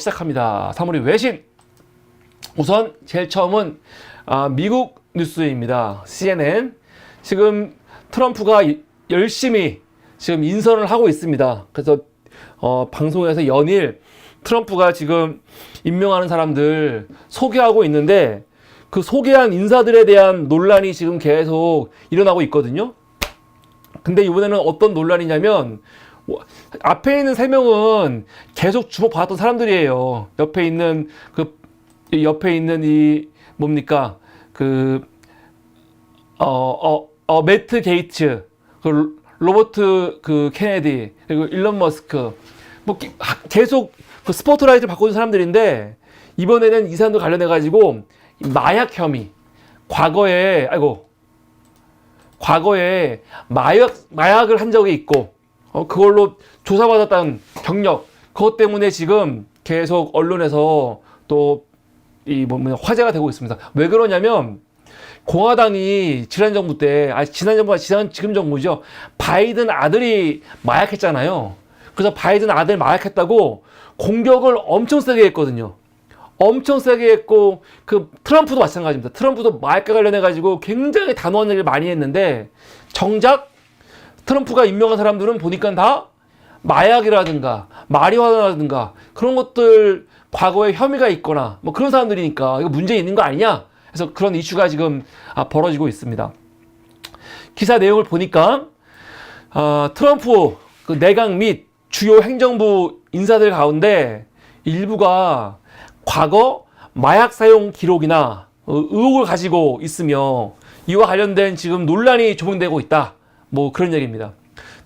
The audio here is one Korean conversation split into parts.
시작합니다. 사물이 외신. 우선 제일 처음은 미국 뉴스입니다. CNN. 지금 트럼프가 열심히 지금 인선을 하고 있습니다. 그래서 방송에서 연일 트럼프가 지금 임명하는 사람들 소개하고 있는데, 그 소개한 인사들에 대한 논란이 지금 계속 일어나고 있거든요. 근데 이번에는 어떤 논란이냐면, 앞에 있는 3명은 계속 주목받았던 사람들이에요. 옆에 있는 이 뭡니까? 매트 게이츠, 로버트 케네디, 그리고 일론 머스크, 계속 스포트라이트를 받고 있는 사람들인데, 이번에는 이 사람들 관련해가지고 마약 혐의, 과거에 마약을 한 적이 있고, 그걸로 조사받았다는 경력, 그것 때문에 지금 계속 언론에서 또 화제가 되고 있습니다. 왜 그러냐면, 공화당이 지난 정부 때, 지금 정부죠. 바이든 아들이 마약했잖아요. 그래서 바이든 아들 마약했다고 공격을 엄청 세게 했거든요. 엄청 세게 했고, 트럼프도 마찬가지입니다. 트럼프도 마약과 관련해가지고 굉장히 단호한 얘기를 많이 했는데, 정작 트럼프가 임명한 사람들은 보니까 다 마약이라든가 마리화나라든가 그런 것들 과거에 혐의가 있거나 그런 사람들이니까 이거 문제 있는 거 아니냐? 그래서 그런 이슈가 지금 벌어지고 있습니다. 기사 내용을 보니까 트럼프 내각 및 주요 행정부 인사들 가운데 일부가 과거 마약 사용 기록이나 의혹을 가지고 있으며, 이와 관련된 지금 논란이 조명되고 있다. 그런 얘기입니다.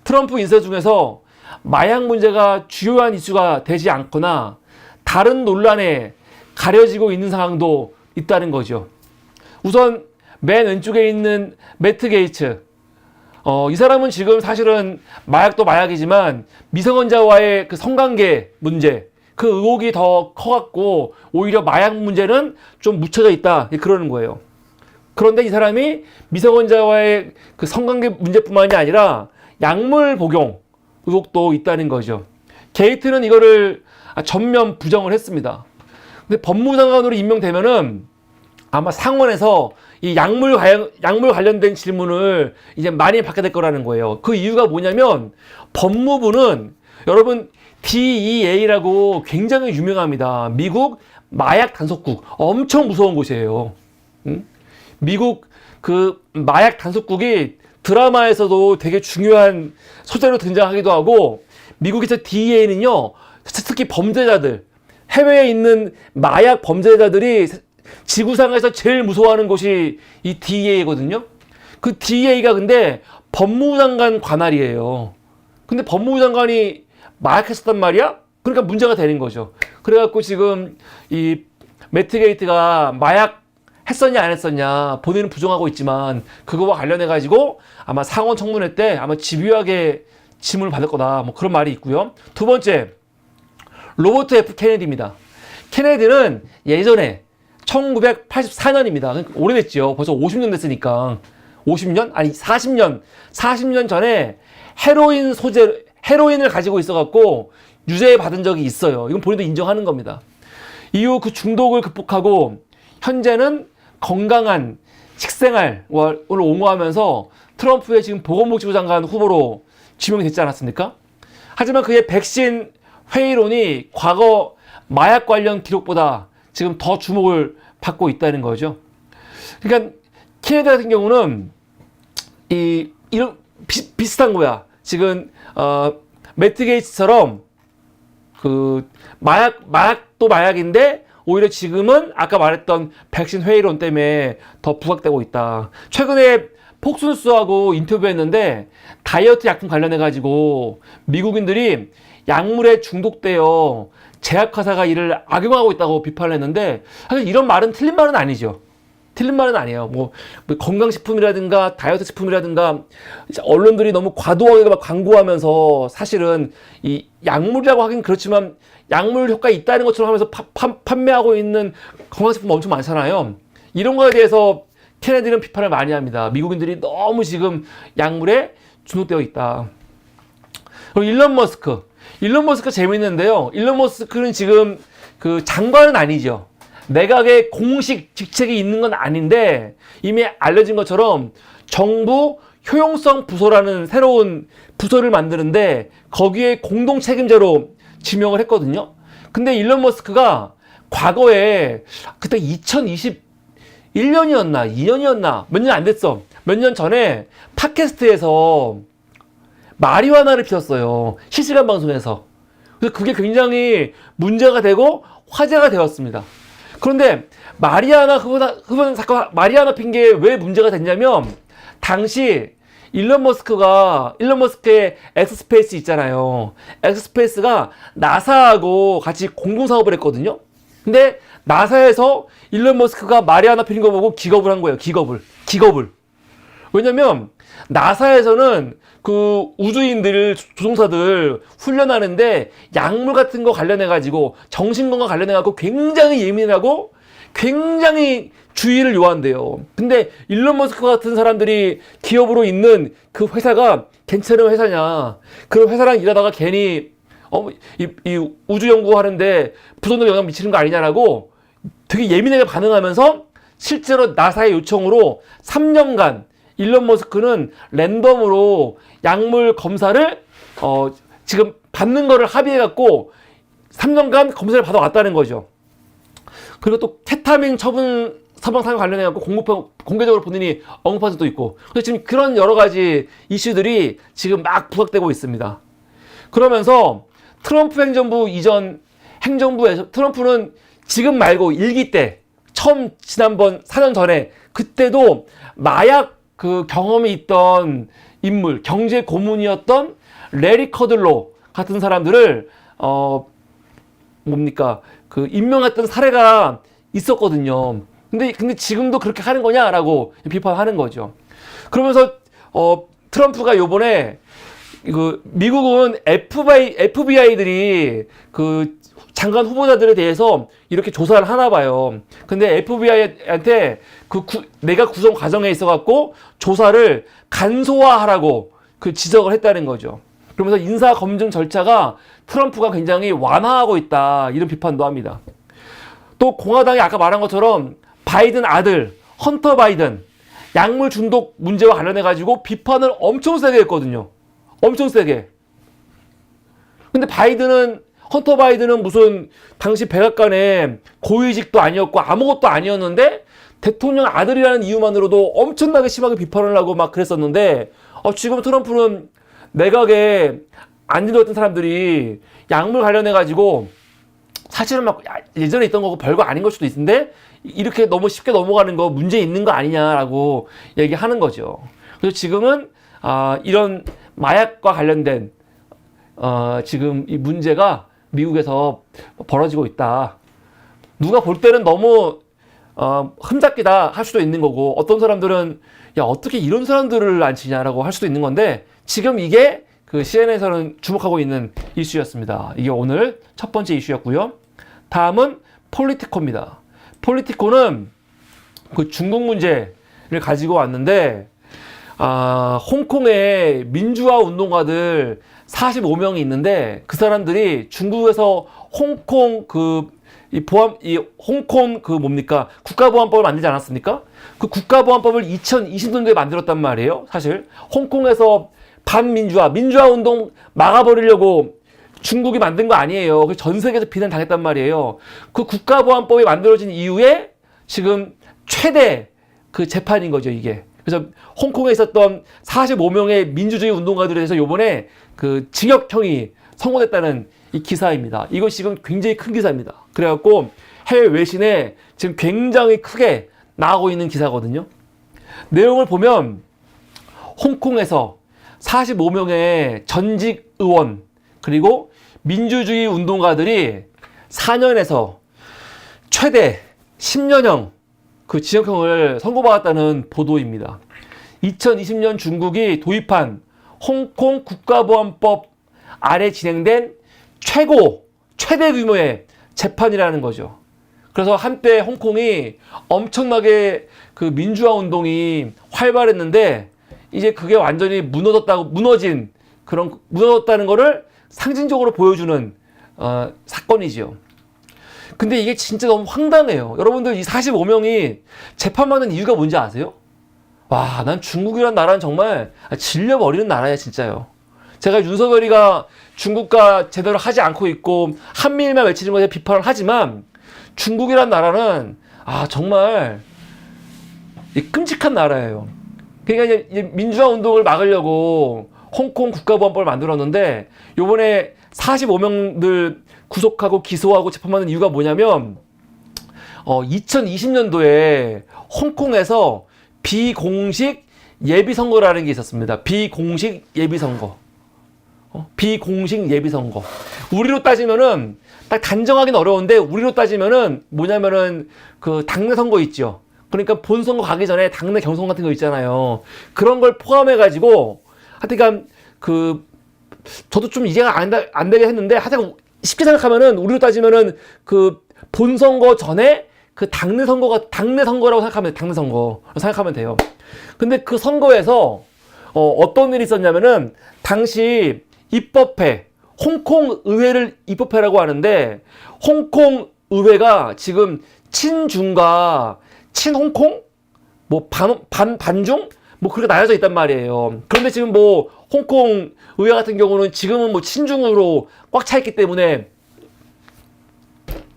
트럼프 인사 중에서 마약 문제가 주요한 이슈가 되지 않거나 다른 논란에 가려지고 있는 상황도 있다는 거죠. 우선 맨 왼쪽에 있는 매트 게이츠. 이 사람은 지금 사실은 마약도 마약이지만 미성년자와의 성관계 문제, 그 의혹이 더 커갖고 오히려 마약 문제는 좀 묻혀져 있다, 그러는 거예요. 그런데 이 사람이 미성년자와의 성관계 문제뿐만이 아니라 약물 복용 의혹도 있다는 거죠. 게이트는 이거를 전면 부정을 했습니다. 근데 법무장관으로 임명되면은 아마 상원에서 이 약물 관련된 질문을 이제 많이 받게 될 거라는 거예요. 그 이유가 뭐냐면, 법무부는 여러분 DEA라고 굉장히 유명합니다. 미국 마약 단속국, 엄청 무서운 곳이에요. 미국 마약 단속국이 드라마에서도 되게 중요한 소재로 등장하기도 하고, 미국에서 DEA는요, 특히 범죄자들, 해외에 있는 마약 범죄자들이 지구상에서 제일 무서워하는 곳이 이 DEA거든요. 그 DEA가 근데 법무부 장관 관할이에요. 근데 법무부 장관이 마약했었단 말이야? 그러니까 문제가 되는 거죠. 그래갖고 지금 이 매트 게이트가 마약 했었냐 안 했었냐 본인은 부정하고 있지만, 그거와 관련해가지고 아마 상원 청문회 때 아마 집요하게 질문을 받을 거다, 그런 말이 있고요. 두 번째, 로버트 F 케네디입니다. 케네디는 예전에 1984년입니다. 그러니까 오래됐죠. 벌써 50년 됐으니까. 50년? 아니 40년 전에 헤로인을 가지고 있어갖고 유죄 받은 적이 있어요. 이건 본인도 인정하는 겁니다. 이후 그 중독을 극복하고 현재는 건강한 식생활을 옹호하면서 트럼프의 지금 보건복지부 장관 후보로 지명이 됐지 않았습니까? 하지만 그의 백신 회의론이 과거 마약 관련 기록보다 지금 더 주목을 받고 있다는 거죠. 그러니까 케네디 같은 경우는 이런 비슷한 거야. 지금 매트 게이츠처럼 마약도 마약인데 오히려 지금은 아까 말했던 백신 회의론 때문에 더 부각되고 있다. 최근에 폭스뉴스하고 인터뷰했는데, 다이어트 약품 관련해가지고 미국인들이 약물에 중독되어 제약회사가 이를 악용하고 있다고 비판을 했는데, 사실 이런 말은 틀린 말은 아니죠. 틀린 말은 아니에요. 건강식품이라든가 다이어트 식품이라든가 언론들이 너무 과도하게 광고하면서 사실은 이 약물이라고 하긴 그렇지만 약물 효과 있다는 것처럼 하면서 판매하고 있는 건강식품 엄청 많잖아요. 이런 거에 대해서 케네디는 비판을 많이 합니다. 미국인들이 너무 지금 약물에 중독되어 있다. 그리고 일론 머스크 재밌는데요. 일론 머스크는 지금 그 장관은 아니죠. 내각의 공식 직책이 있는 건 아닌데 이미 알려진 것처럼 정부 효용성 부서라는 새로운 부서를 만드는데 거기에 공동 책임자로 지명을 했거든요. 근데 일론 머스크가 과거에 그때 2021년이었나 2년이었나 몇 년 안 됐어. 몇 년 전에 팟캐스트에서 마리화나를 피웠어요. 실시간 방송에서. 그래서 그게 굉장히 문제가 되고 화제가 되었습니다. 그런데 마리아나 흡연 사건, 마리아나 핑계 왜 문제가 됐냐면 당시 일론 머스크의 엑스스페이스 있잖아요. 엑스스페이스가 나사하고 같이 공동사업을 했거든요. 근데 나사에서 일론 머스크가 마리아나 피는 거 보고 기겁을 한 거예요. 기겁을. 왜냐면 나사에서는 그 우주인들, 조종사들 훈련하는데 약물 같은 거 관련해가지고 정신건강 관련해가지고 굉장히 예민하고 굉장히 주의를 요한대요. 근데 일론 머스크 같은 사람들이 기업으로 있는 그 회사가 괜찮은 회사냐. 그런 회사랑 일하다가 괜히 이 우주 연구하는데 부정적 영향 미치는 거 아니냐라고 되게 예민하게 반응하면서 실제로 나사의 요청으로 3년간 일론 머스크는 랜덤으로 약물 검사를 지금 받는 거를 합의해갖고 3년간 검사를 받아왔다는 거죠. 그리고 또 케타민 처분 사망 사건 관련해갖고 공개적으로 본인이 언급한 적도 있고. 그래서 지금 그런 여러 가지 이슈들이 지금 막 부각되고 있습니다. 그러면서 트럼프 행정부 이전 행정부에서 트럼프는 지금 말고 1기 때 처음 지난번 4년 전에 그때도 마약 그 경험이 있던 인물, 경제 고문이었던 레리 커들로 같은 사람들을 그 임명했던 사례가 있었거든요. 근데 지금도 그렇게 하는 거냐라고 비판하는 거죠. 그러면서 트럼프가 요번에 그 미국은 FBI들이 그 장관 후보자들에 대해서 이렇게 조사를 하나 봐요. 근데 FBI한테 내각 구성 과정에 있어갖고 조사를 간소화하라고 그 지적을 했다는 거죠. 그러면서 인사 검증 절차가 트럼프가 굉장히 완화하고 있다 이런 비판도 합니다. 또 공화당이 아까 말한 것처럼 바이든 아들 헌터 바이든 약물 중독 문제와 관련해가지고 비판을 엄청 세게 했거든요. 엄청 세게. 근데 헌터 바이든은 무슨 당시 백악관의 고위직도 아니었고 아무것도 아니었는데 대통령 아들이라는 이유만으로도 엄청나게 심하게 비판을 하고 막 그랬었는데 지금 트럼프는 내각에 안 들어왔던 사람들이 약물 관련해가지고 사실은 막 예전에 있던 거고 별거 아닌 걸 수도 있는데 이렇게 너무 쉽게 넘어가는 거 문제 있는 거 아니냐라고 얘기하는 거죠. 그래서 지금은 이런 마약과 관련된 지금 이 문제가 미국에서 벌어지고 있다. 누가 볼 때는 너무 흠잡기다 할 수도 있는 거고 어떤 사람들은 야 어떻게 이런 사람들을 안 치냐라고 할 수도 있는 건데 지금 이게 그 CNN에서는 주목하고 있는 이슈였습니다. 이게 오늘 첫 번째 이슈였고요. 다음은 폴리티코입니다. 폴리티코는 그 중국 문제를 가지고 왔는데 홍콩에 민주화 운동가들 45명이 있는데 그 사람들이 중국에서 홍콩 홍콩 국가보안법을 만들지 않았습니까? 그 국가보안법을 2020년도에 만들었단 말이에요. 사실 홍콩에서 민주화 운동 막아버리려고 중국이 만든 거 아니에요. 전 세계에서 비난 당했단 말이에요. 그 국가보안법이 만들어진 이후에 지금 최대 그 재판인 거죠, 이게. 그래서 홍콩에 있었던 45명의 민주주의 운동가들에 대해서 요번에 그 징역형이 선고됐다는 이 기사입니다. 이거 지금 굉장히 큰 기사입니다. 그래갖고 해외 외신에 지금 굉장히 크게 나오고 있는 기사거든요. 내용을 보면 홍콩에서 45명의 전직 의원 그리고 민주주의 운동가들이 4년에서 최대 10년형 그 징역형을 선고받았다는 보도입니다. 2020년 중국이 도입한 홍콩 국가보안법 아래 진행된 최대 규모의 재판이라는 거죠. 그래서 한때 홍콩이 엄청나게 그 민주화 운동이 활발했는데 이제 그게 완전히 무너졌다는 거를 상징적으로 보여주는 사건이지요. 근데 이게 진짜 너무 황당해요. 여러분들 이 45명이 재판받는 이유가 뭔지 아세요? 와, 난 중국이란 나라는 정말 질려버리는 나라야, 진짜요. 제가 윤석열이가 중국과 제대로 하지 않고 있고 한미일만 외치는 것에 비판을 하지만 중국이란 나라는 정말 끔찍한 나라예요. 그러니까 이제 민주화 운동을 막으려고 홍콩 국가보안법을 만들었는데 요번에 45명들 구속하고 기소하고 재판받는 이유가 뭐냐면 2020년도에 홍콩에서 비공식 예비선거라는 게 있었습니다. 비공식 예비선거. 비공식 예비선거. 우리로 따지면은 딱 단정하기는 어려운데 우리로 따지면은 뭐냐면은 그 당내 선거 있죠. 그러니까 본선거 가기 전에 당내 경선 같은 거 있잖아요. 그런 걸 포함해가지고 하여튼 저도 좀 이해가 안 되게 했는데 하여튼 쉽게 생각하면은 우리로 따지면은 그 본선거 전에 그 당내 선거라고 생각하면 돼요. 당내 선거로 생각하면 돼요. 근데 그 선거에서 어떤 일이 있었냐면은 당시 입법회 홍콩 의회를 입법회라고 하는데 홍콩 의회가 지금 친중과 친홍콩 뭐 반중 뭐 그렇게 나눠져 있단 말이에요. 그런데 지금 뭐 홍콩 의회 같은 경우는 지금은 뭐 친중으로 꽉 차 있기 때문에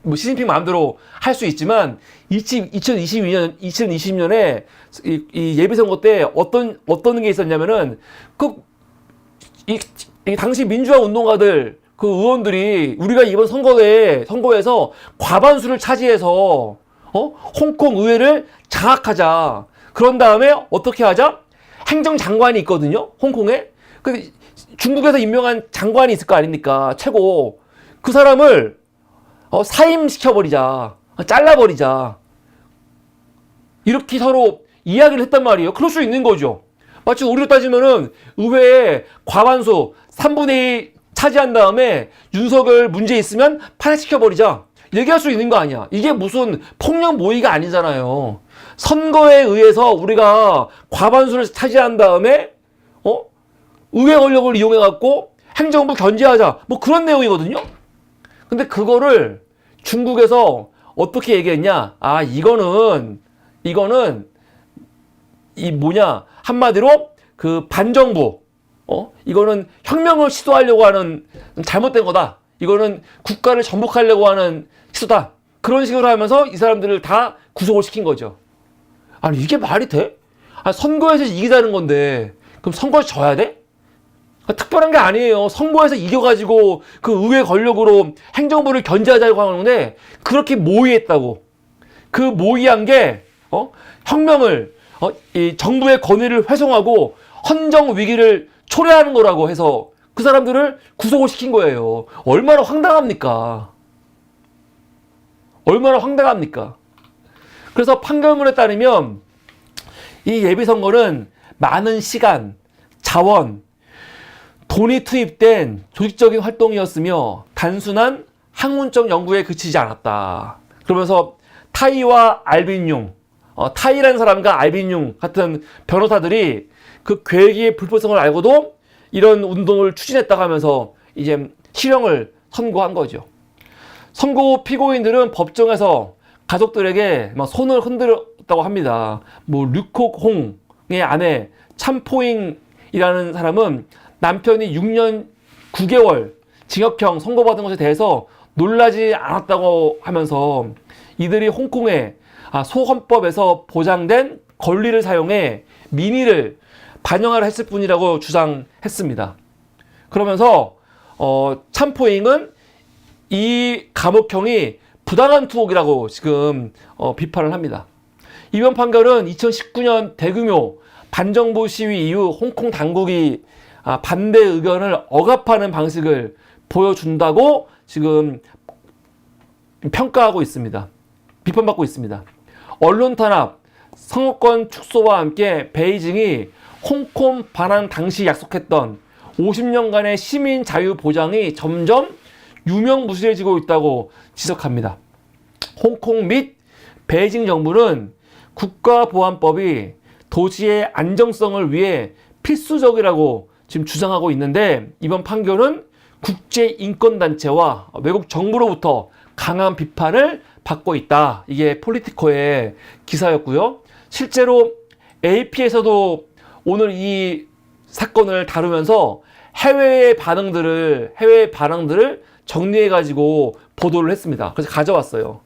뭐 시진핑 마음대로 할 수 있지만 2020년에 이 예비선거 때 어떤 게 있었냐면은 이 당시 민주화 운동가들 그 의원들이 우리가 이번 선거에서 과반수를 차지해서 홍콩 의회를 장악하자. 그런 다음에 어떻게 하자? 행정장관이 있거든요. 홍콩에. 중국에서 임명한 장관이 있을 거 아닙니까? 최고. 그 사람을 사임시켜버리자. 잘라버리자. 이렇게 서로 이야기를 했단 말이에요. 그럴 수 있는 거죠. 마치 우리로 따지면은 의회에 과반수 3분의 2 차지한 다음에 윤석열 문제 있으면 탄핵시켜버리자. 얘기할 수 있는 거 아니야. 이게 무슨 폭력 모의가 아니잖아요. 선거에 의해서 우리가 과반수를 차지한 다음에 의회 권력을 이용해갖고 행정부 견제하자. 뭐 그런 내용이거든요. 근데 그거를 중국에서 어떻게 얘기했냐? 이거는 한마디로 그 반정부 이거는 혁명을 시도하려고 하는 잘못된 거다. 이거는 국가를 전복하려고 하는 시도다. 그런 식으로 하면서 이 사람들을 다 구속을 시킨 거죠. 아니 이게 말이 돼? 선거에서 이기자는 건데 그럼 선거에서 져야 돼? 특별한 게 아니에요. 선거에서 이겨가지고 그 의회 권력으로 행정부를 견제하자고 하는데 그렇게 모의했다고. 그 모의한 게 혁명을 이 정부의 권위를 훼손하고 헌정 위기를 초래하는 거라고 해서 그 사람들을 구속을 시킨 거예요. 얼마나 황당합니까? 얼마나 황당합니까? 그래서 판결문에 따르면 이 예비선거는 많은 시간, 자원, 돈이 투입된 조직적인 활동이었으며 단순한 학문적 연구에 그치지 않았다. 그러면서 타이와 알빈융, 타이라는 사람과 알빈융 같은 변호사들이 그 계획의 불법성을 알고도 이런 운동을 추진했다고 하면서 이제 실형을 선고한 거죠. 선고 후 피고인들은 법정에서 가족들에게 막 손을 흔들었다고 합니다. 뭐 류콕홍의 아내 참포잉이라는 사람은 남편이 6년 9개월 징역형 선고받은 것에 대해서 놀라지 않았다고 하면서 이들이 홍콩의 소헌법에서 보장된 권리를 사용해 민의를 반영하려 했을 뿐이라고 주장했습니다. 그러면서 참포잉은 이 감옥형이 부당한 투옥이라고 지금 비판을 합니다. 이번 판결은 2019년 대규모 반정부 시위 이후 홍콩 당국이 반대 의견을 억압하는 방식을 보여준다고 지금 평가하고 있습니다. 비판받고 있습니다. 언론 탄압, 선거권 축소와 함께 베이징이 홍콩 반환 당시 약속했던 50년간의 시민 자유 보장이 점점 유명무실해지고 있다고 지적합니다. 홍콩 및 베이징 정부는 국가보안법이 도시의 안정성을 위해 필수적이라고 지금 주장하고 있는데 이번 판결은 국제인권단체와 외국 정부로부터 강한 비판을 받고 있다. 이게 폴리티코의 기사였고요. 실제로 AP에서도 오늘 이 사건을 다루면서 해외 반응들을 정리해가지고 보도를 했습니다. 그래서 가져왔어요.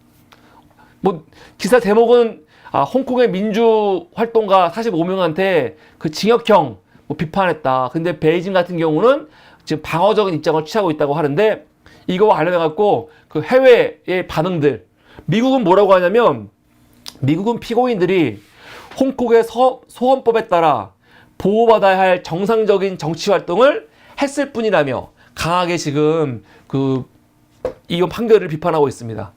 뭐 기사 제목은 홍콩의 민주 활동가 45명한테 그 징역형 비판했다. 근데 베이징 같은 경우는 지금 방어적인 입장을 취하고 있다고 하는데, 이거와 관련해갖고 그 해외의 반응들, 미국은 뭐라고 하냐면, 미국은 피고인들이 홍콩의 소헌법에 따라 보호받아야 할 정상적인 정치 활동을 했을 뿐이라며 강하게 지금 이번 판결을 비판하고 있습니다.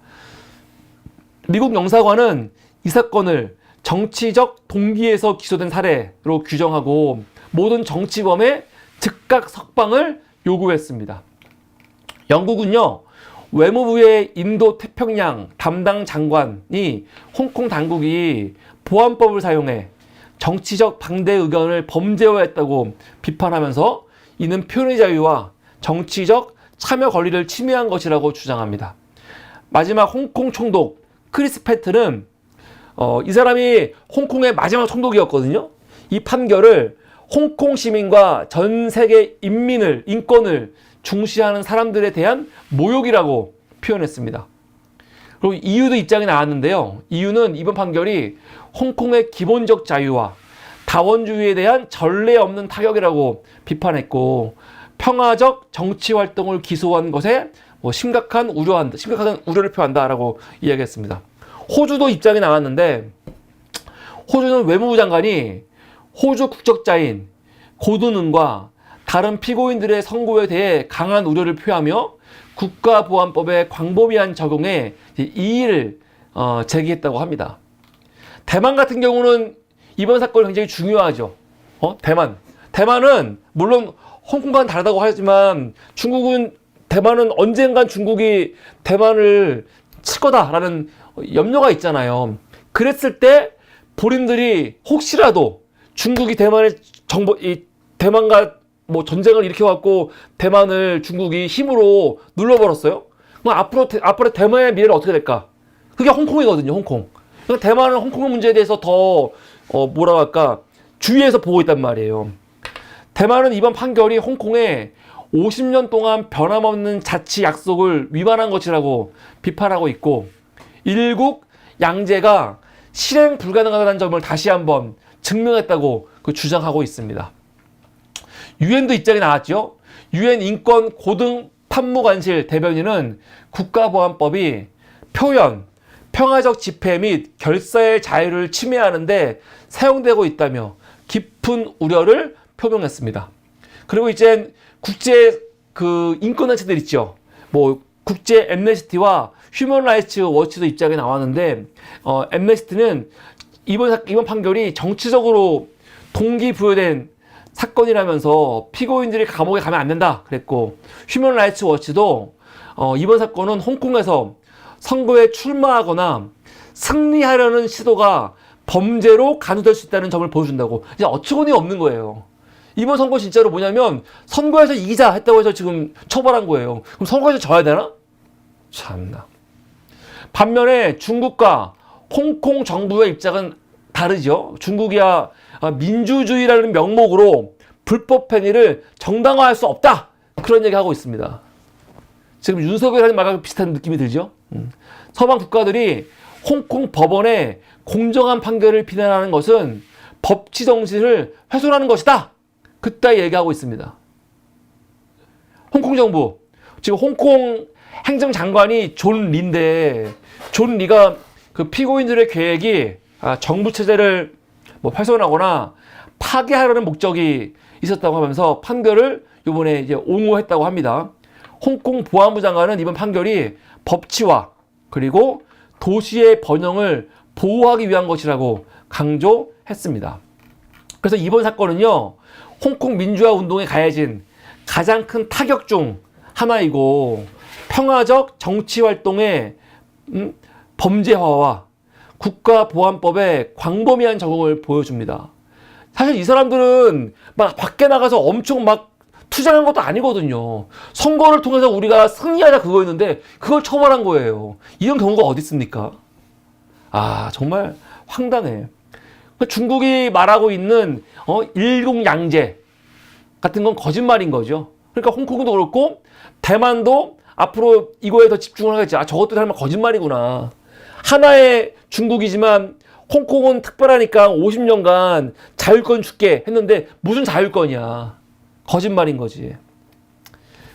미국 영사관은 이 사건을 정치적 동기에서 기소된 사례로 규정하고 모든 정치범의 즉각 석방을 요구했습니다. 영국은요, 외무부의 인도 태평양 담당 장관이 홍콩 당국이 보안법을 사용해 정치적 반대 의견을 범죄화했다고 비판하면서 이는 표현의 자유와 정치적 참여 권리를 침해한 것이라고 주장합니다. 마지막 홍콩 총독 크리스 패트는 이 사람이 홍콩의 마지막 총독이었거든요. 이 판결을 홍콩 시민과 전 세계 인권을 중시하는 사람들에 대한 모욕이라고 표현했습니다. 그리고 EU도 입장이 나왔는데요. EU는 이번 판결이 홍콩의 기본적 자유와 다원주의에 대한 전례 없는 타격이라고 비판했고, 평화적 정치 활동을 기소한 것에 심각한 우려를 표한다라고 이야기했습니다. 호주도 입장이 나왔는데, 호주는 외무부 장관이 호주 국적자인 고든은과 다른 피고인들의 선고에 대해 강한 우려를 표하며 국가보안법의 광범위한 적용에 이의를 제기했다고 합니다. 대만 같은 경우는 이번 사건이 굉장히 중요하죠. 대만은 물론 홍콩과는 다르다고 하지만 대만은 언젠간 중국이 대만을 칠 거다라는 염려가 있잖아요. 그랬을 때 본인들이 혹시라도 중국이 대만과 전쟁을 일으켜갖고 대만을 중국이 힘으로 눌러버렸어요. 그럼 앞으로 대만의 미래는 어떻게 될까? 그게 홍콩이거든요, 홍콩. 그러니까 대만은 홍콩 문제에 대해서 더 주의해서 보고 있단 말이에요. 대만은 이번 판결이 홍콩에 50년 동안 변함없는 자치 약속을 위반한 것이라고 비판하고 있고, 일국 양제가 실행 불가능하다는 점을 다시 한번 증명했다고 주장하고 있습니다. 유엔도 입장이 나왔죠. 유엔 인권 고등 판무관실 대변인은 국가보안법이 표현, 평화적 집회 및 결사의 자유를 침해하는데 사용되고 있다며 깊은 우려를 표명했습니다. 그리고 이제 국제 인권단체들 있죠. 국제 엠네스티와 휴먼 라이츠 워치도 입장이 나왔는데, 엠네스티는 이번 판결이 정치적으로 동기부여된 사건이라면서 피고인들이 감옥에 가면 안 된다 그랬고, 휴먼 라이츠 워치도 이번 사건은 홍콩에서 선거에 출마하거나 승리하려는 시도가 범죄로 간주될 수 있다는 점을 보여준다고. 이제 어처구니 없는 거예요. 이번 선거 진짜로 뭐냐면 선거에서 이기자 했다고 해서 지금 처벌한 거예요. 그럼 선거에서 져야 되나? 참나. 반면에 중국과 홍콩 정부의 입장은 다르죠. 중국이야 민주주의라는 명목으로 불법 행위를 정당화할 수 없다, 그런 얘기하고 있습니다. 지금 윤석열이 하는 말과 비슷한 느낌이 들죠. 서방 국가들이 홍콩 법원의 공정한 판결을 비난하는 것은 법치 정신을 훼손하는 것이다, 그따위 얘기하고 있습니다. 홍콩 정부, 지금 홍콩 행정장관이 존 리인데, 존 리가 피고인들의 계획이 정부 체제를 훼손하거나 파괴하려는 목적이 있었다고 하면서 판결을 이번에 이제 옹호했다고 합니다. 홍콩 보안부 장관은 이번 판결이 법치화 그리고 도시의 번영을 보호하기 위한 것이라고 강조했습니다. 그래서 이번 사건은요, 홍콩 민주화 운동에 가해진 가장 큰 타격 중 하나이고, 평화적 정치 활동의 범죄화와 국가보안법의 광범위한 적용을 보여줍니다. 사실 이 사람들은 밖에 나가서 엄청 투쟁한 것도 아니거든요. 선거를 통해서 우리가 승리하자 그거였는데 그걸 처벌한 거예요. 이런 경우가 어디 있습니까? 아, 정말 황당해. 중국이 말하고 있는 일국양제 같은 건 거짓말인 거죠. 그러니까 홍콩도 그렇고 대만도 앞으로 이거에 더 집중을 하겠지. 아, 저것도 정말 거짓말이구나. 하나의 중국이지만 홍콩은 특별하니까 50년간 자율권 줄게 했는데 무슨 자율권이야. 거짓말인 거지.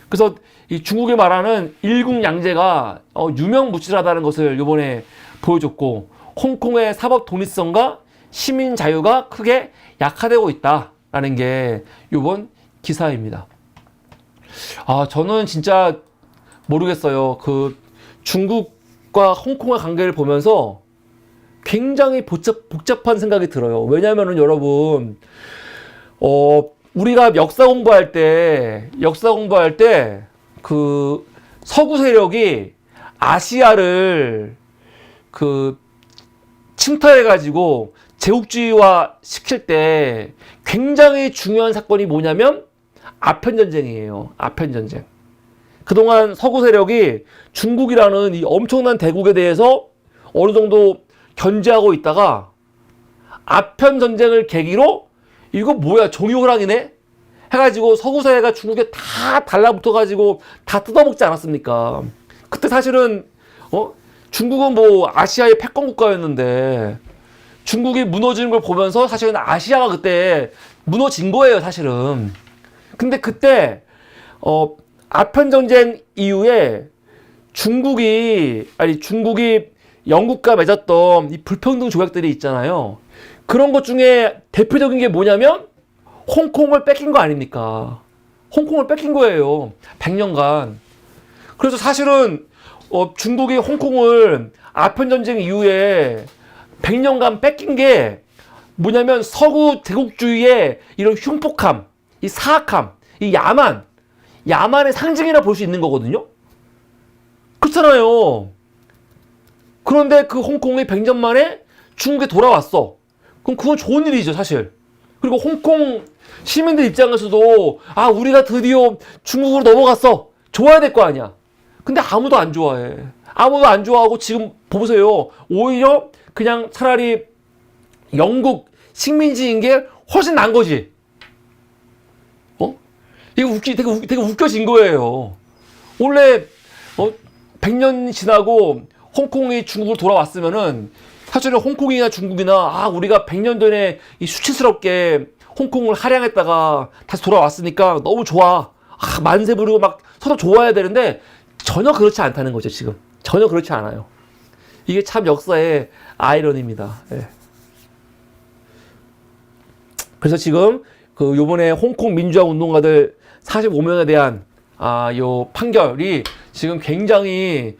그래서 이 중국이 말하는 일국양제가 유명무실하다는 것을 이번에 보여줬고, 홍콩의 사법 독립성과 시민 자유가 크게 약화되고 있다라는 게 이번 기사입니다. 아, 저는 진짜 모르겠어요. 그 중국과 홍콩의 관계를 보면서 굉장히 복잡한 생각이 들어요. 왜냐하면은 여러분, 우리가 역사 공부할 때 그 서구 세력이 아시아를 그 침탈해가지고 제국주의화 시킬 때 굉장히 중요한 사건이 뭐냐면 아편전쟁이에요. 아편전쟁. 그동안 서구 세력이 중국이라는 이 엄청난 대국에 대해서 어느 정도 견제하고 있다가 아편전쟁을 계기로 이거 뭐야, 종이호랑이네? 해가지고 서구 사회가 중국에 다 달라붙어가지고 다 뜯어먹지 않았습니까? 그때 사실은 중국은 뭐 아시아의 패권 국가였는데 중국이 무너지는 걸 보면서 사실은 아시아가 그때 무너진 거예요, 사실은. 근데 그때 아편전쟁 이후에 중국이 영국과 맺었던 이 불평등 조약들이 있잖아요. 그런 것 중에 대표적인 게 뭐냐면 홍콩을 뺏긴 거 아닙니까? 홍콩을 뺏긴 거예요. 100년간. 그래서 사실은 중국이 홍콩을 아편전쟁 이후에 100년간 뺏긴 게 뭐냐면 서구 제국주의의 이런 흉폭함, 이 사악함, 이 야만의 상징이라 볼 수 있는 거거든요. 그렇잖아요. 그런데 그 홍콩이 100년 만에 중국에 돌아왔어. 그럼 그건 좋은 일이죠, 사실. 그리고 홍콩 시민들 입장에서도 아, 우리가 드디어 중국으로 넘어갔어. 좋아야 될 거 아니야. 근데 아무도 안 좋아해. 아무도 안 좋아하고 지금 보세요. 오히려 그냥 차라리 영국 식민지인 게 훨씬 난 거지. 이게 되게 웃겨진 거예요. 원래 100년 지나고 홍콩이 중국으로 돌아왔으면은 사실은 홍콩이나 중국이나 아, 우리가 100년 전에 이 수치스럽게 홍콩을 할양했다가 다시 돌아왔으니까 너무 좋아. 아, 만세 부르고 막 서로 좋아해야 되는데 전혀 그렇지 않다는 거죠, 지금. 전혀 그렇지 않아요. 이게 참 역사의 아이러니입니다. 예. 그래서 지금 그 요번에 홍콩 민주화 운동가들 45명에 대한 요 판결이 지금 굉장히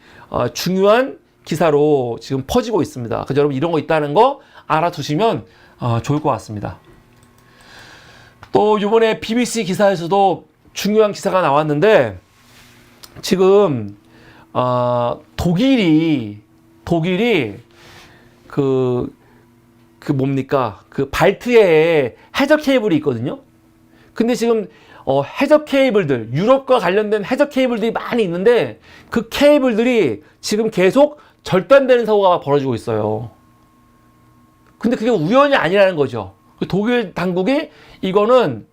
중요한 기사로 지금 퍼지고 있습니다. 그래서 여러분 이런 거 있다는 거 알아두시면 좋을 것 같습니다. 또 이번에 BBC 기사에서도 중요한 기사가 나왔는데 지금 독일이 그 뭡니까? 그 발트해에 해적 케이블이 있거든요. 근데 지금 해적 케이블들, 유럽과 관련된 해적 케이블들이 많이 있는데 그 케이블들이 지금 계속 절단되는 사고가 벌어지고 있어요. 근데 그게 우연이 아니라는 거죠. 독일 당국이 이거는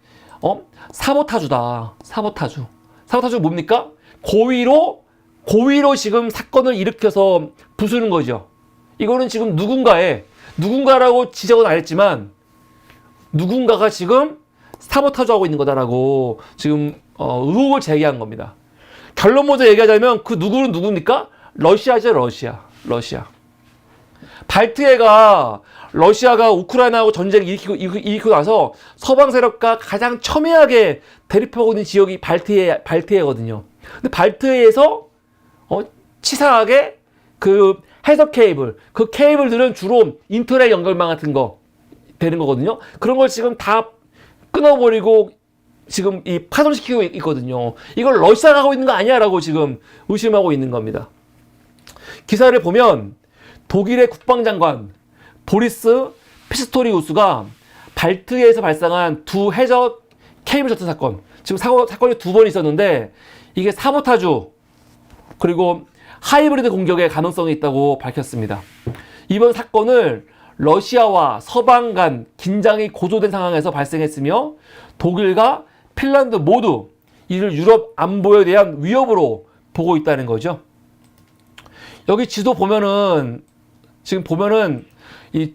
사보타주다. 사보타주 뭡니까? 고의로 지금 사건을 일으켜서 부수는 거죠. 이거는 지금 누군가라고 지적은 안 했지만 누군가가 지금 사보타주하고 있는 거다라고 지금 의혹을 제기한 겁니다. 결론 먼저 얘기하자면 그 누구는 누굽니까? 러시아죠, 러시아. 발트해가 러시아가 우크라이나하고 전쟁을 일으키고 나서 서방 세력과 가장 첨예하게 대립하고 있는 지역이 발트해거든요. 근데 발트해에서 치사하게 그 해적 케이블, 그 케이블들은 주로 인터넷 연결망 같은 거 되는 거거든요. 그런 걸 지금 다 끊어버리고 지금 이 파손시키고 있거든요. 이걸 러시아가 하고 있는 거 아니야라고 지금 의심하고 있는 겁니다. 기사를 보면 독일의 국방장관 보리스 피스토리우스가 발트해에서 발생한 두 해적 케이블 절단 사건, 지금 사건이 2번 있었는데 이게 사보타주 그리고 하이브리드 공격의 가능성이 있다고 밝혔습니다. 이번 사건을 러시아와 서방 간 긴장이 고조된 상황에서 발생했으며 독일과 핀란드 모두 이를 유럽 안보에 대한 위협으로 보고 있다는 거죠. 여기 지도 보면은 지금 보면은 이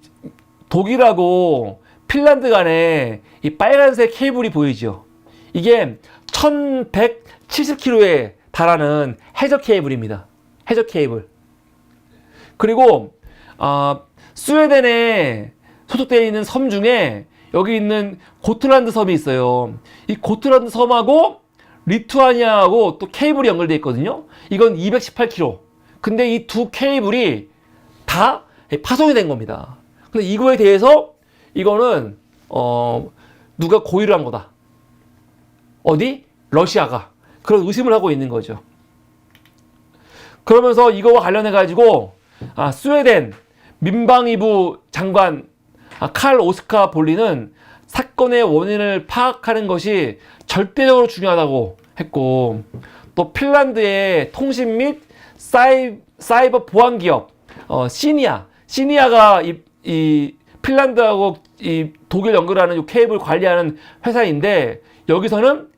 독일하고 핀란드 간에 이 빨간색 케이블이 보이죠. 이게 1170km에 달하는 해저 케이블입니다. 해저 케이블. 그리고 스웨덴에 소속되어 있는 섬 중에 여기 있는 고틀란드 섬이 있어요. 이 고틀란드 섬하고 리투아니아하고 또 케이블이 연결되어 있거든요. 이건 218km. 근데 이 두 케이블이 다 파손이 된 겁니다. 근데 이거에 대해서 이거는 누가 고의를 한 거다. 어디? 러시아가. 그런 의심을 하고 있는 거죠. 그러면서 이거와 관련해 가지고 스웨덴 민방위부 장관 칼 오스카 볼리는 사건의 원인을 파악하는 것이 절대적으로 중요하다고 했고, 또 핀란드의 통신 및 사이버 보안 기업 시니아가 이 핀란드하고 이 독일 연결하는 이 케이블 관리하는 회사인데, 여기서는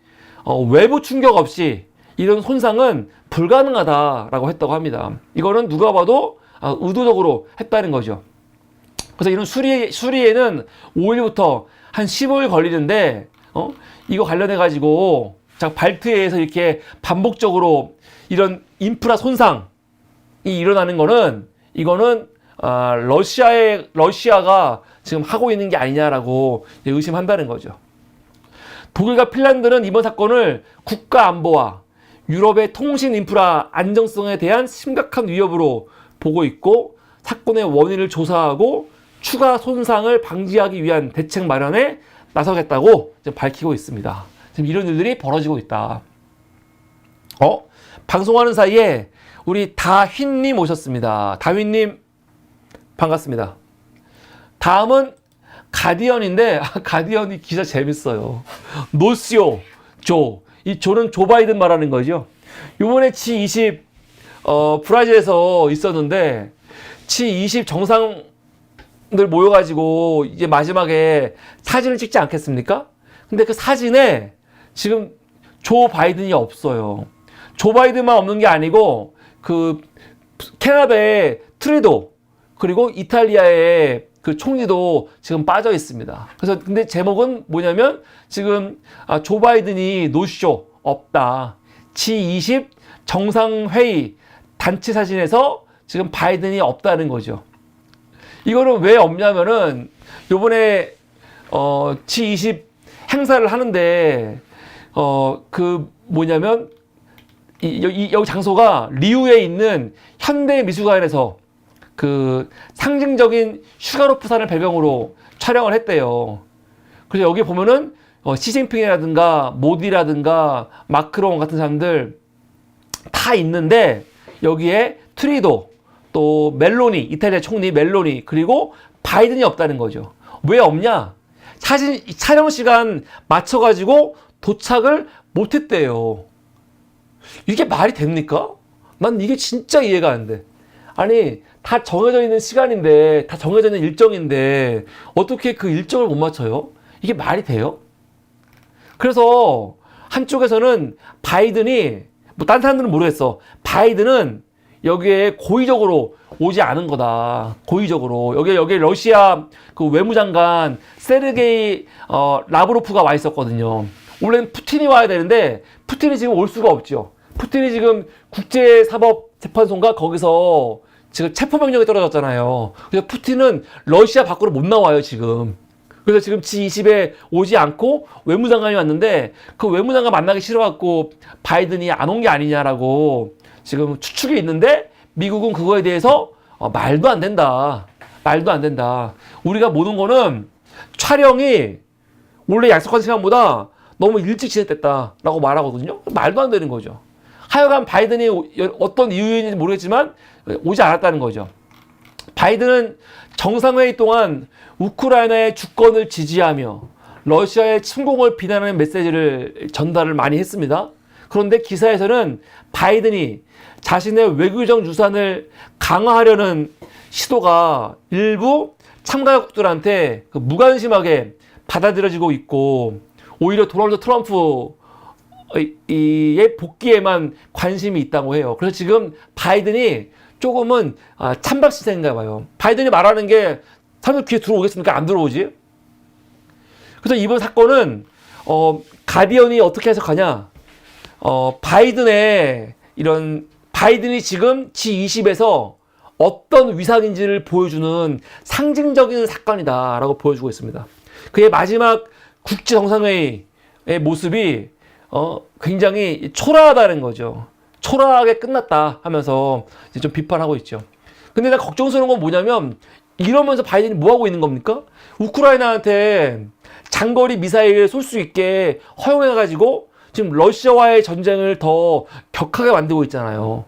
외부 충격 없이 이런 손상은 불가능하다라고 했다고 합니다. 이거는 누가 봐도 의도적으로 했다는 거죠. 그래서 이런 수리에는 5일부터 한 15일 걸리는데, 이거 관련해 가지고 발트해에서 이렇게 반복적으로 이런 인프라 손상이 일어나는 거는, 이거는 러시아가 지금 하고 있는 게 아니냐라고 의심한다는 거죠. 독일과 핀란드는 이번 사건을 국가 안보와 유럽의 통신 인프라 안정성에 대한 심각한 위협으로 보고 있고, 사건의 원인을 조사하고 추가 손상을 방지하기 위한 대책 마련에 나서겠다고 밝히고 있습니다. 지금 이런 일들이 벌어지고 있다. 방송하는 사이에 우리 다윈님 오셨습니다. 다윈님 반갑습니다. 다음은 가디언인데, 가디언이 기사 재밌어요. 노시오 조. 이 조는 조 바이든 말하는 거죠. 요번에 G20 브라질에서 있었는데, G20 정상들 모여가지고 이제 마지막에 사진을 찍지 않겠습니까? 근데 그 사진에 지금 조 바이든이 없어요. 조 바이든만 없는 게 아니고 그 캐나다의 트루도 그리고 이탈리아의 그 총리도 지금 빠져 있습니다. 그래서 근데 제목은 뭐냐면 지금 조 바이든이 노쇼 없다. G20 정상회의 단체 사진에서 지금 바이든이 없다는 거죠. 이거는 왜 없냐면은 요번에 G20 행사를 하는데 그 뭐냐면 여기 장소가 리우에 있는 현대미술관에서 그 상징적인 슈가로프산을 배경으로 촬영을 했대요. 그래서 여기 보면은 시진핑이라든가 모디라든가 마크롱 같은 사람들 다 있는데, 여기에 트리도 또 멜로니, 이탈리아 총리 멜로니, 그리고 바이든이 없다는 거죠. 왜 없냐? 촬영 시간 맞춰가지고 도착을 못했대요. 이게 말이 됩니까? 난 이게 진짜 이해가 안 돼. 아니, 다 정해져 있는 시간인데, 다 정해져 있는 일정인데 어떻게 그 일정을 못 맞춰요? 이게 말이 돼요? 그래서 한쪽에서는 바이든이, 뭐 딴 사람들은 모르겠어, 바이든은 여기에 고의적으로 오지 않은 거다. 고의적으로. 여기에 러시아 그 외무장관 세르게이 라브로프가 와 있었거든요. 원래는 푸틴이 와야 되는데 푸틴이 지금 올 수가 없죠. 푸틴이 지금 국제사법재판소인가 거기서 지금 체포명령이 떨어졌잖아요. 그래서 푸틴은 러시아 밖으로 못 나와요, 지금. 그래서 지금 G20에 오지 않고 외무장관이 왔는데, 그 외무장관 만나기 싫어갖고 바이든이 안 온 게 아니냐라고 지금 추측이 있는데, 미국은 그거에 대해서 말도 안 된다. 말도 안 된다. 우리가 모든 거는 촬영이 원래 약속한 시간보다 너무 일찍 진행됐다라고 말하거든요. 말도 안 되는 거죠. 하여간 바이든이 어떤 이유인지 모르겠지만 오지 않았다는 거죠. 바이든은 정상회의 동안 우크라이나의 주권을 지지하며 러시아의 침공을 비난하는 메시지를 전달을 많이 했습니다. 그런데 기사에서는 바이든이 자신의 외교적 유산을 강화하려는 시도가 일부 참가국들한테 무관심하게 받아들여지고 있고, 오히려 도널드 트럼프의 복귀에만 관심이 있다고 해요. 그래서 지금 바이든이 조금은 찬밥 시세인가 봐요. 바이든이 말하는 게 사람들 귀에 들어오겠습니까? 안 들어오지? 그래서 이번 사건은 가디언이 어떻게 해석하냐? 바이든이 지금 G20에서 어떤 위상인지를 보여주는 상징적인 사건이다라고 보여주고 있습니다. 그의 마지막 국제 정상회의의 모습이 굉장히 초라하다는 거죠. 초라하게 끝났다 하면서 이제 좀 비판하고 있죠. 근데 나 걱정스러운 건 뭐냐면, 이러면서 바이든이 뭐 하고 있는 겁니까? 우크라이나한테 장거리 미사일을 쏠 수 있게 허용해가지고 지금 러시아와의 전쟁을 더 격하게 만들고 있잖아요.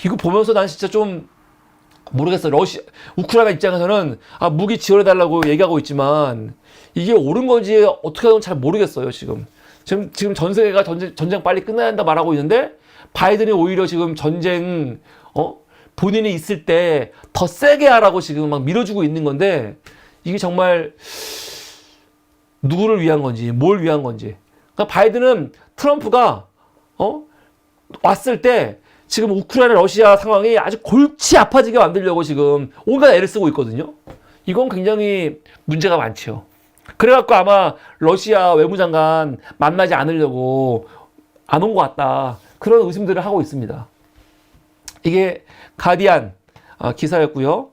이거 보면서 난 진짜 좀 모르겠어. 우크라이나 입장에서는 무기 지원해달라고 얘기하고 있지만 이게 옳은 건지 어떻게 하든 잘 모르겠어요. 지금 전 세계가 전쟁 빨리 끝나야 한다 말하고 있는데, 바이든이 오히려 지금 전쟁 본인이 있을 때 더 세게 하라고 지금 막 밀어주고 있는 건데, 이게 정말 누구를 위한 건지 뭘 위한 건지. 그러니까 바이든은 트럼프가 왔을 때 지금 우크라이나 러시아 상황이 아주 골치 아파지게 만들려고 지금 온갖 애를 쓰고 있거든요. 이건 굉장히 문제가 많죠. 그래갖고 아마 러시아 외무장관 만나지 않으려고 안 온 것 같다, 그런 의심들을 하고 있습니다. 이게 가디안 기사였고요.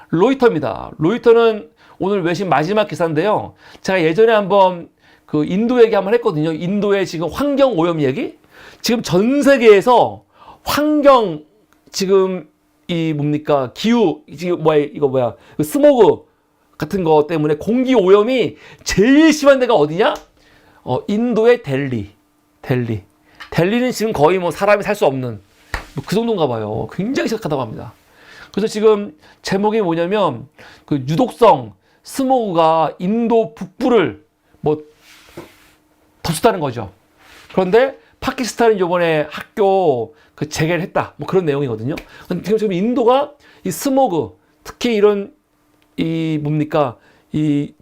로이터입니다. 로이터는 오늘 외신 마지막 기사인데요. 제가 예전에 한번 그 인도 얘기 한번 했거든요. 인도의 지금 환경 오염 얘기. 지금 전 세계에서 환경, 지금 기후, 지금 그 스모그 같은 거 때문에 공기 오염이 제일 심한 데가 어디냐? 인도의 델리는 지금 거의 사람이 살 수 없는 그 정도인가 봐요. 굉장히 심각하다고 합니다. 그래서 지금 제목이 뭐냐면, 그 유독성 스모그가 인도 북부를 덮쳤다는 거죠. 그런데 파키스탄은 이번에 학교 재개를 했다, 그런 내용이거든요. 지금 인도가 이 스모그, 특히 이런 이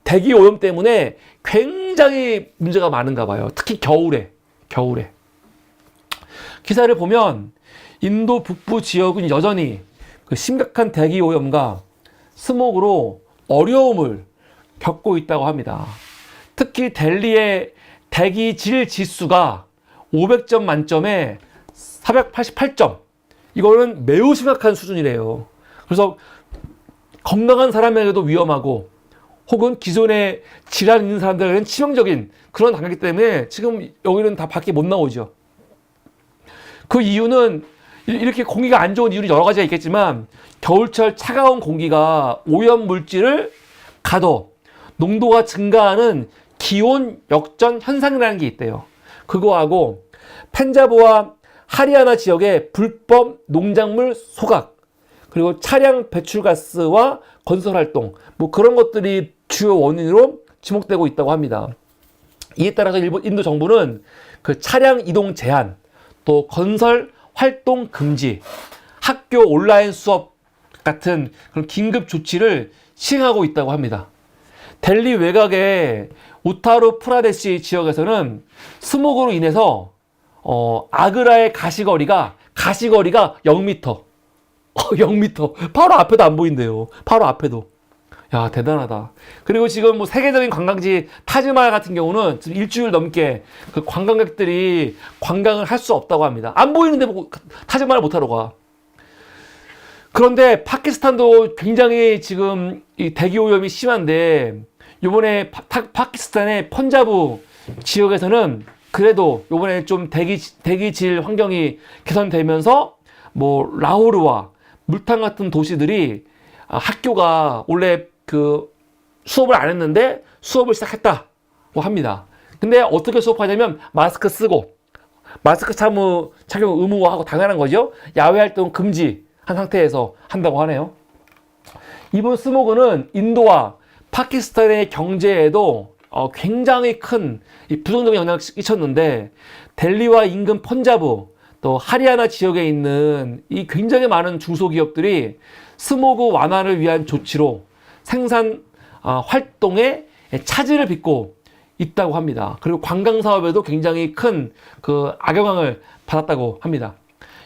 대기 오염 때문에 굉장히 문제가 많은가 봐요. 특히 겨울에. 기사를 보면 인도 북부 지역은 여전히 그 심각한 대기 오염과 스모그로 어려움을 겪고 있다고 합니다. 특히 델리의 대기질 지수가 500점 만점에 488점. 이거는 매우 심각한 수준이래요. 그래서 건강한 사람에게도 위험하고, 혹은 기존에 질환 있는 사람들에게는 치명적인 그런 단계이기 때문에 지금 여기는 다 밖에 못 나오죠. 그 이유는, 이렇게 공기가 안 좋은 이유는 여러 가지가 있겠지만, 겨울철 차가운 공기가 오염 물질을 가둬 농도가 증가하는 기온 역전 현상이라는 게 있대요. 그거하고 펜자브와 하리아나 지역의 불법 농작물 소각, 그리고 차량 배출가스와 건설활동, 그런 것들이 주요 원인으로 지목되고 있다고 합니다. 이에 따라서 인도 정부는 그 차량 이동 제한, 또 건설 활동 금지, 학교 온라인 수업 같은 그런 긴급 조치를 시행하고 있다고 합니다. 델리 외곽의 우타르 프라데시 지역에서는 스모그로 인해서 아그라의 가시거리가 0m. 0m. 바로 앞에도 안 보인대요. 바로 앞에도. 야, 대단하다. 그리고 지금 세계적인 관광지 타지마할 같은 경우는 지금 일주일 넘게 그 관광객들이 관광을 할 수 없다고 합니다. 안 보이는데 타지마할 못하러 가. 그런데 파키스탄도 굉장히 지금 이 대기 오염이 심한데, 요번에 파키스탄의 펀자브 지역에서는 그래도 요번에 좀 대기질 환경이 개선되면서 라호르와 물탄 같은 도시들이 학교가 원래 그 수업을 안 했는데 수업을 시작했다고 합니다. 근데 어떻게 수업하냐면 마스크 쓰고, 마스크 착용 의무화하고 당연한 거죠. 야외 활동 금지한 상태에서 한다고 하네요. 이번 스모그는 인도와 파키스탄의 경제에도 굉장히 큰 부정적인 영향을 끼쳤는데, 델리와 인근 펀자브 또 하리아나 지역에 있는 이 굉장히 많은 중소기업들이 스모그 완화를 위한 조치로 생산 활동에 차질을 빚고 있다고 합니다. 그리고 관광 사업에도 굉장히 큰 그 악영향을 받았다고 합니다.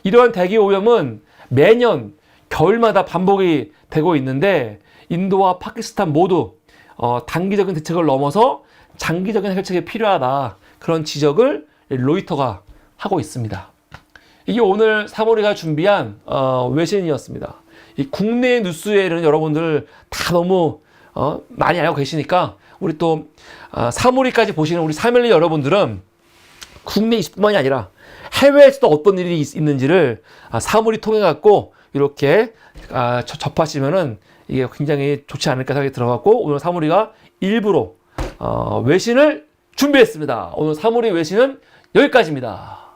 이러한 대기 오염은 매년 겨울마다 반복이 되고 있는데, 인도와 파키스탄 모두 단기적인 대책을 넘어서 장기적인 해결책이 필요하다, 그런 지적을 로이터가 하고 있습니다. 이게 오늘 사모리가 준비한 외신이었습니다. 이 국내 뉴스에는 여러분들 다 너무 많이 알고 계시니까, 우리 또 사모리까지 보시는 우리 사멜리 여러분들은 국내 이슈뿐만이 아니라 해외에서도 어떤 일이 있는지를 사모리 통해 갖고 이렇게 접하시면은 이게 굉장히 좋지 않을까 생각이 들어갖고, 오늘 사모리가 일부러 외신을 준비했습니다. 오늘 사모리 외신은 여기까지입니다.